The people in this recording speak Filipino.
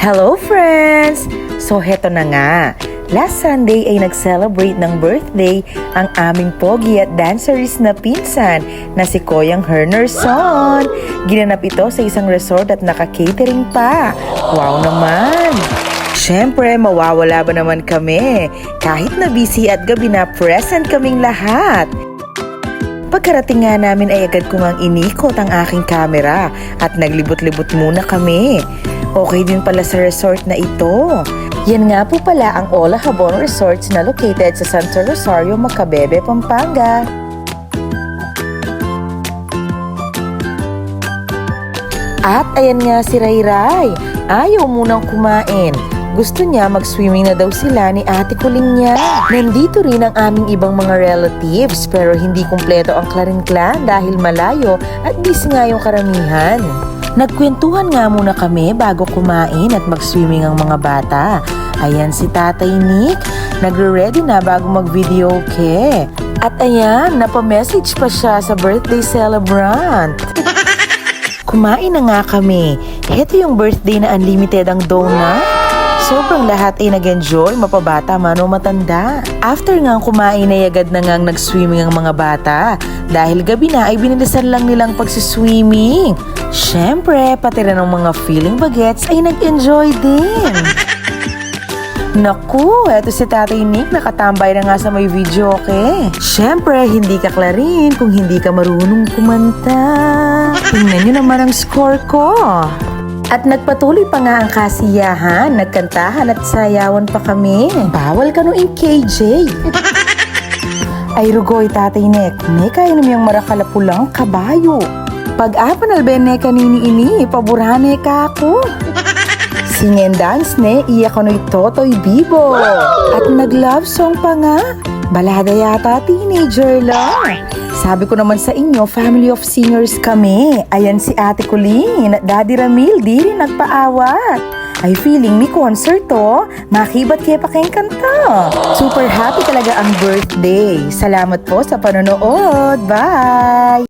Hello friends! So heto na nga, last Sunday ay nag-celebrate ng birthday ang aming pogi at dancerist na pinsan na si Koyang Hernerson. Ginanap ito sa isang resort at naka-catering pa. Wow naman! Siyempre, mawawala ba naman kami? Kahit na busy at gabi na, present kaming lahat. Pagkarating nga namin ay agad ko ngang inikot ang aking camera at naglibot-libot muna kami. Okay din pala sa resort na ito. Yan nga po pala ang Ola Habon Resorts na located sa Santa Rosario, Macabebe, Pampanga. At ayan nga si Rayray. Ayaw munang kumain. Gusto niya mag-swimming na daw sila ni Ate Kuling niya. Nandito rin ang aming ibang mga relatives pero hindi kumpleto ang Clarin Clan dahil malayo at busy nga yung karamihan. Nagkwentuhan nga muna kami bago kumain at mag-swimming ang mga bata. Ayan si Tatay Nick, nagre-ready na bago mag-video ke. At ayan, napamessage pa siya sa birthday celebrant. Kumain na nga kami. Ito yung birthday na unlimited ang donut. Sobrang lahat ay nag-enjoy, mapabata man o matanda. After nga kumain ay agad na ngang nag-swimming ang mga bata. Dahil gabi na ay binilisan lang nilang pagsiswimming. Siyempre, pati rin ang mga feeling bagets ay nag-enjoy din. Naku, eto si Tatay Nick nakatambay na nga sa may video, okay? Siyempre, hindi ka Clarin kung hindi ka marunong kumanta. Tingnan nyo naman ang score ko. At nagpatuloy pa nga ang kasiyahan, nagkantahan at sayawan pa kami. Bawal ka noong KJ. Ay rugoy Tatay Nick, neka inumiyang marakalapulang kabayo. Pag-apan albene kanini ini, paburane ka ako. Sing and dance ne, iya ko no'y Totoy Bibo. At nag-love song pa nga. Balada yata, teenager lang. Sabi ko naman sa inyo, family of singers kami. Ayan si Ate Colleen at Daddy Ramil, di rin nagpaawat. Ay feeling may concert to, makibat kaya pa kayong kanta. Super happy talaga ang birthday. Salamat po sa panonood. Bye!